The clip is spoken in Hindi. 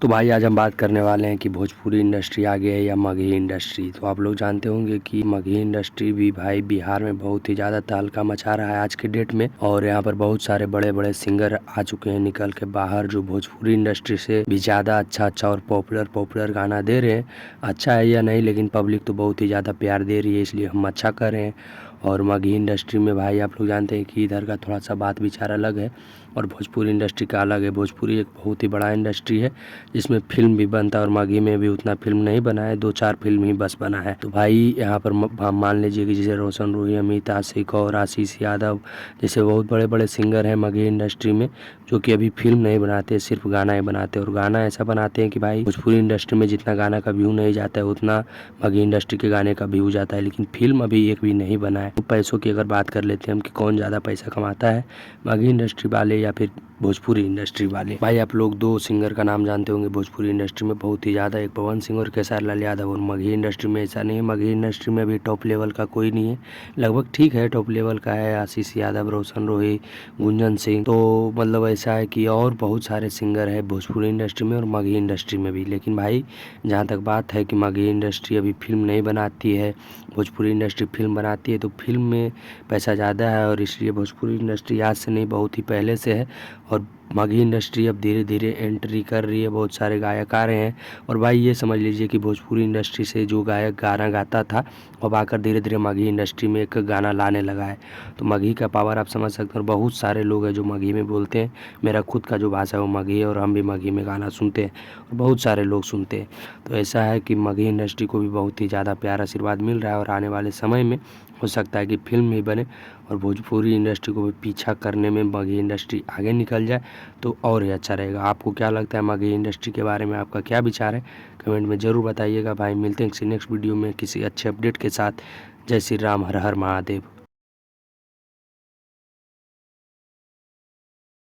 तो भाई आज हम बात करने वाले हैं कि भोजपुरी इंडस्ट्री आगे है या मगही इंडस्ट्री। तो आप लोग जानते होंगे कि मगही इंडस्ट्री भी भाई बिहार में बहुत ही ज़्यादा तहलका मचा रहा है आज के डेट में। और यहाँ पर बहुत सारे बड़े बड़े सिंगर आ चुके हैं निकल के बाहर, जो भोजपुरी इंडस्ट्री से भी ज़्यादा अच्छा और पॉपुलर गाना दे रहे हैं। अच्छा है या नहीं, लेकिन पब्लिक तो बहुत ही ज़्यादा प्यार दे रही है, इसलिए हम अच्छा कर रहे हैं। और मगही इंडस्ट्री में भाई आप लोग जानते हैं कि इधर का थोड़ा सा बात विचार अलग है और भोजपुरी इंडस्ट्री का अलग है। भोजपुरी एक बहुत ही बड़ा इंडस्ट्री है जिसमें फिल्म भी बनता है और मगही में भी उतना फिल्म नहीं बना है, 2-4 फिल्म ही बस बना है। तो भाई यहाँ पर मान लीजिए कि जैसे रोशन रूही, अमित आशिक और आशीष यादव जैसे बहुत बड़े बड़े सिंगर हैं मगही इंडस्ट्री में, जो कि अभी फिल्म नहीं बनाते, सिर्फ गाना ही बनाते हैं। और गाना ऐसा बनाते हैं कि भाई भोजपुरी इंडस्ट्री में जितना गाना का व्यू नहीं जाता है उतना मगही इंडस्ट्री के गाने का व्यू जाता है, लेकिन फिल्म अभी एक भी नहीं बना है। तो पैसों की अगर बात कर लेते हैं हम कि कौन ज़्यादा पैसा कमाता है, मगही इंडस्ट्री वाले या फिर भोजपुरी इंडस्ट्री वाले। भाई आप लोग 2 सिंगर का नाम जानते होंगे भोजपुरी इंडस्ट्री में बहुत ही ज़्यादा, एक पवन सिंह और खेसारी लाल यादव। और मगही इंडस्ट्री में ऐसा नहीं है, मगही इंडस्ट्री में अभी टॉप लेवल का कोई नहीं है। लगभग ठीक है, टॉप लेवल का है आशीष यादव, रोशन रोही, गुंजन सिंह। तो मतलब ऐसा है कि और बहुत सारे सिंगर है भोजपुरी इंडस्ट्री में और मगही इंडस्ट्री में भी। लेकिन भाई जहाँ तक बात है कि मगही इंडस्ट्री अभी फिल्म नहीं बनाती है, भोजपुरी इंडस्ट्री फिल्म बनाती है, तो फिल्म में पैसा ज़्यादा है और इसलिए भोजपुरी इंडस्ट्री आज से नहीं बहुत ही पहले से है। और मगही इंडस्ट्री अब धीरे धीरे एंट्री कर रही है, बहुत सारे गायक आ रहे हैं। और भाई ये समझ लीजिए कि भोजपुरी इंडस्ट्री से जो गायक गाना गाता था अब आकर धीरे धीरे मगही इंडस्ट्री में एक गाना लाने लगा है। तो मगही का पावर आप समझ सकते हैं। और बहुत सारे लोग हैं जो मगही में बोलते हैं, मेरा खुद का जो भाषा है वो मगही है और हम भी मगही में गाना सुनते हैं और बहुत सारे लोग सुनते हैं। तो ऐसा है कि मगही इंडस्ट्री को भी बहुत ही ज़्यादा प्यार आशीर्वाद मिल रहा है और आने वाले समय में हो सकता है कि फिल्म भी बने और भोजपुरी इंडस्ट्री को भी पीछा करने में मगही इंडस्ट्री आगे निकल जाए तो और ही अच्छा रहेगा। आपको क्या लगता है मगही इंडस्ट्री के बारे में, आपका क्या विचार है, कमेंट में ज़रूर बताइएगा। भाई मिलते हैं किसी नेक्स्ट वीडियो में किसी अच्छे अपडेट के साथ। जय श्री राम, हर हर महादेव।